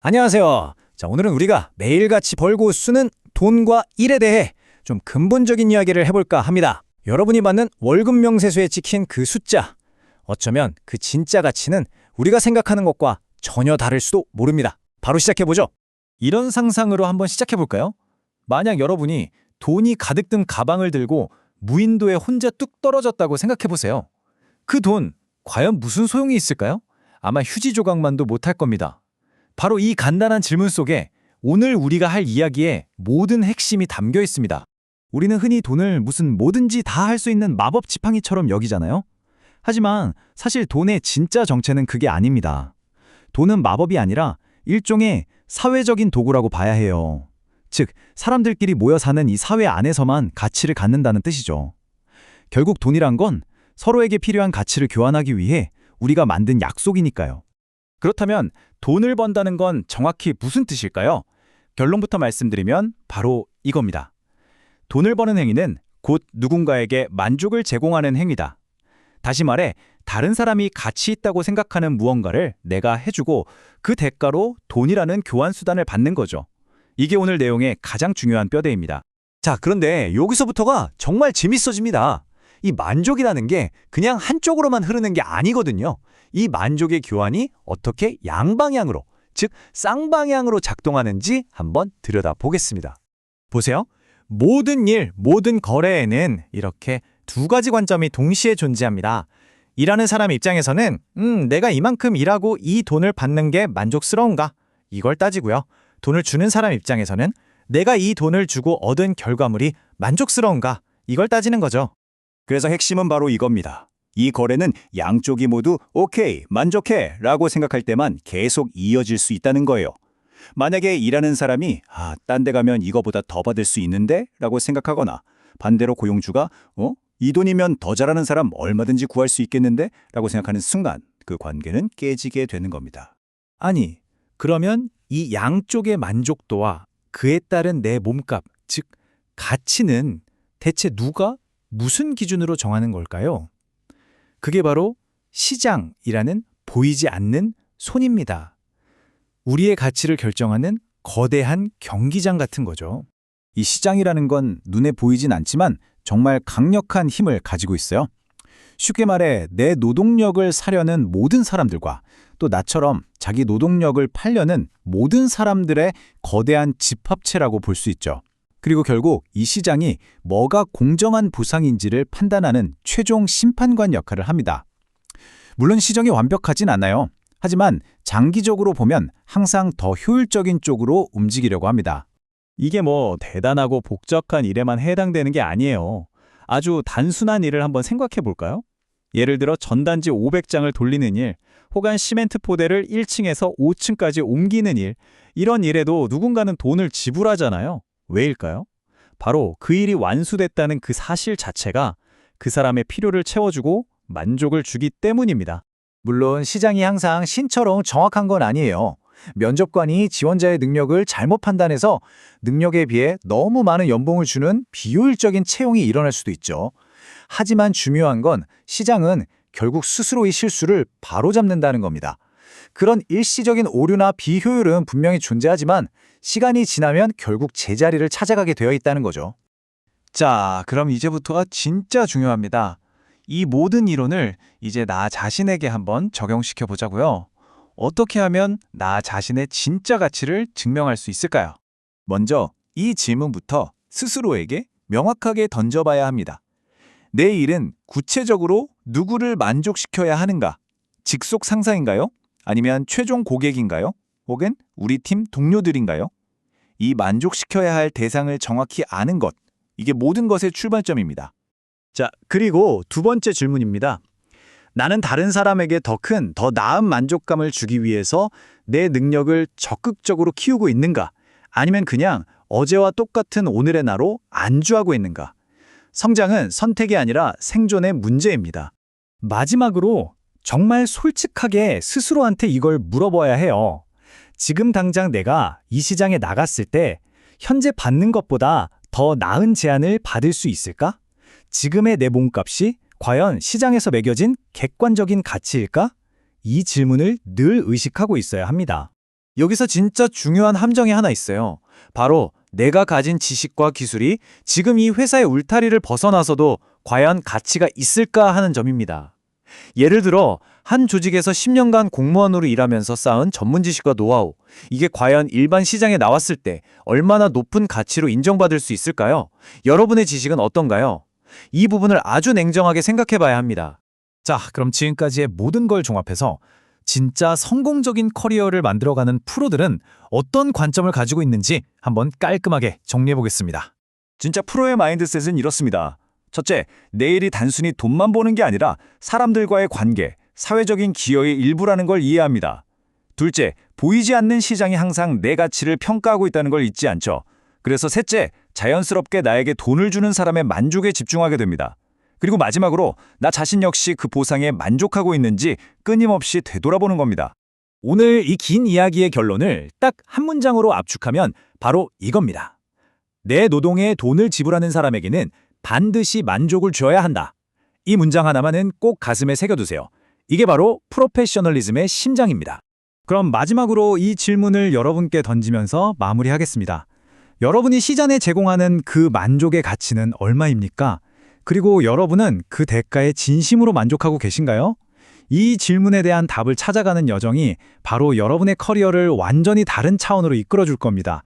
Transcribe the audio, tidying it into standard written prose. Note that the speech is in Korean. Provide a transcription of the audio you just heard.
안녕하세요. 자, 오늘은 우리가 매일같이 벌고 쓰는 돈과 일에 대해 좀 근본적인 이야기를 해볼까 합니다. 여러분이 받는 월급 명세서에 찍힌 그 숫자, 어쩌면 그 진짜 가치는 우리가 생각하는 것과 전혀 다를 수도 모릅니다. 바로 시작해보죠. 이런 상상으로 한번 시작해볼까요? 만약 여러분이 돈이 가득 든 가방을 들고 무인도에 혼자 뚝 떨어졌다고 생각해보세요. 그 돈, 과연 무슨 소용이 있을까요? 아마 휴지 조각만도 못할 겁니다. 바로 이 간단한 질문 속에 오늘 우리가 할 이야기의 모든 핵심이 담겨 있습니다. 우리는 흔히 돈을 무슨 뭐든지 다 할 수 있는 마법 지팡이처럼 여기잖아요. 하지만 사실 돈의 진짜 정체는 그게 아닙니다. 돈은 마법이 아니라 일종의 사회적인 도구라고 봐야 해요. 즉, 사람들끼리 모여 사는 이 사회 안에서만 가치를 갖는다는 뜻이죠. 결국 돈이란 건 서로에게 필요한 가치를 교환하기 위해 우리가 만든 약속이니까요. 그렇다면 돈을 번다는 건 정확히 무슨 뜻일까요? 결론부터 말씀드리면 바로 이겁니다. 돈을 버는 행위는 곧 누군가에게 만족을 제공하는 행위다. 다시 말해, 다른 사람이 가치 있다고 생각하는 무언가를 내가 해주고 그 대가로 돈이라는 교환 수단을 받는 거죠. 이게 오늘 내용의 가장 중요한 뼈대입니다. 자, 그런데 여기서부터가 정말 재밌어집니다. 이 만족이라는 게 그냥 한쪽으로만 흐르는 게 아니거든요. 이 만족의 교환이 어떻게 양방향으로, 즉 쌍방향으로 작동하는지 한번 들여다보겠습니다. 보세요. 모든 일, 모든 거래에는 이렇게 두 가지 관점이 동시에 존재합니다. 일하는 사람 입장에서는 내가 이만큼 일하고 이 돈을 받는 게 만족스러운가? 이걸 따지고요. 돈을 주는 사람 입장에서는 내가 이 돈을 주고 얻은 결과물이 만족스러운가? 이걸 따지는 거죠. 그래서 핵심은 바로 이겁니다. 이 거래는 양쪽이 모두 오케이, 만족해 라고 생각할 때만 계속 이어질 수 있다는 거예요. 만약에 일하는 사람이 딴 데 가면 이거보다 더 받을 수 있는데? 라고 생각하거나 반대로 고용주가 이 돈이면 더 잘하는 사람 얼마든지 구할 수 있겠는데? 라고 생각하는 순간 그 관계는 깨지게 되는 겁니다. 아니, 그러면 이 양쪽의 만족도와 그에 따른 내 몸값, 즉 가치는 대체 누가 무슨 기준으로 정하는 걸까요? 그게 바로 시장이라는 보이지 않는 손입니다. 우리의 가치를 결정하는 거대한 경기장 같은 거죠. 이 시장이라는 건 눈에 보이진 않지만 정말 강력한 힘을 가지고 있어요. 쉽게 말해 내 노동력을 사려는 모든 사람들과 또 나처럼 자기 노동력을 팔려는 모든 사람들의 거대한 집합체라고 볼 수 있죠. 그리고 결국 이 시장이 뭐가 공정한 보상인지를 판단하는 최종 심판관 역할을 합니다. 물론 시장이 완벽하진 않아요. 하지만 장기적으로 보면 항상 더 효율적인 쪽으로 움직이려고 합니다. 이게 뭐 대단하고 복잡한 일에만 해당되는 게 아니에요. 아주 단순한 일을 한번 생각해 볼까요? 예를 들어 전단지 500장을 돌리는 일, 혹은 시멘트 포대를 1층에서 5층까지 옮기는 일, 이런 일에도 누군가는 돈을 지불하잖아요. 왜일까요? 바로 그 일이 완수됐다는 그 사실 자체가 그 사람의 필요를 채워주고 만족을 주기 때문입니다. 물론 시장이 항상 신처럼 정확한 건 아니에요. 면접관이 지원자의 능력을 잘못 판단해서 능력에 비해 너무 많은 연봉을 주는 비효율적인 채용이 일어날 수도 있죠. 하지만 중요한 건 시장은 결국 스스로의 실수를 바로잡는다는 겁니다. 그런 일시적인 오류나 비효율은 분명히 존재하지만 시간이 지나면 결국 제자리를 찾아가게 되어 있다는 거죠. 자, 그럼 이제부터가 진짜 중요합니다. 이 모든 이론을 이제 나 자신에게 한번 적용시켜 보자고요. 어떻게 하면 나 자신의 진짜 가치를 증명할 수 있을까요? 먼저 이 질문부터 스스로에게 명확하게 던져봐야 합니다. 내 일은 구체적으로 누구를 만족시켜야 하는가? 직속 상사인가요? 아니면 최종 고객인가요? 혹은 우리 팀 동료들인가요? 이 만족시켜야 할 대상을 정확히 아는 것, 이게 모든 것의 출발점입니다. 자, 그리고 두 번째 질문입니다. 나는 다른 사람에게 더 큰, 더 나은 만족감을 주기 위해서 내 능력을 적극적으로 키우고 있는가? 아니면 그냥 어제와 똑같은 오늘의 나로 안주하고 있는가? 성장은 선택이 아니라 생존의 문제입니다. 마지막으로 정말 솔직하게 스스로한테 이걸 물어봐야 해요. 지금 당장 내가 이 시장에 나갔을 때 현재 받는 것보다 더 나은 제안을 받을 수 있을까? 지금의 내 몸값이 과연 시장에서 매겨진 객관적인 가치일까? 이 질문을 늘 의식하고 있어야 합니다. 여기서 진짜 중요한 함정이 하나 있어요. 바로 내가 가진 지식과 기술이 지금 이 회사의 울타리를 벗어나서도 과연 가치가 있을까 하는 점입니다. 예를 들어 한 조직에서 10년간 공무원으로 일하면서 쌓은 전문 지식과 노하우, 이게 과연 일반 시장에 나왔을 때 얼마나 높은 가치로 인정받을 수 있을까요? 여러분의 지식은 어떤가요? 이 부분을 아주 냉정하게 생각해 봐야 합니다. 자, 그럼 지금까지의 모든 걸 종합해서 진짜 성공적인 커리어를 만들어가는 프로들은 어떤 관점을 가지고 있는지 한번 깔끔하게 정리해 보겠습니다. 진짜 프로의 마인드셋은 이렇습니다. 첫째, 내일이 단순히 돈만 보는 게 아니라 사람들과의 관계, 사회적인 기여의 일부라는 걸 이해합니다. 둘째, 보이지 않는 시장이 항상 내 가치를 평가하고 있다는 걸 잊지 않죠. 그래서 셋째, 자연스럽게 나에게 돈을 주는 사람의 만족에 집중하게 됩니다. 그리고 마지막으로 나 자신 역시 그 보상에 만족하고 있는지 끊임없이 되돌아보는 겁니다. 오늘 이 긴 이야기의 결론을 딱 한 문장으로 압축하면 바로 이겁니다. 내 노동에 돈을 지불하는 사람에게는 반드시 만족을 줘야 한다. 이 문장 하나만은 꼭 가슴에 새겨두세요. 이게 바로 프로페셔널리즘의 심장입니다. 그럼 마지막으로 이 질문을 여러분께 던지면서 마무리하겠습니다. 여러분이 시장에 제공하는 그 만족의 가치는 얼마입니까? 그리고 여러분은 그 대가에 진심으로 만족하고 계신가요? 이 질문에 대한 답을 찾아가는 여정이 바로 여러분의 커리어를 완전히 다른 차원으로 이끌어줄 겁니다.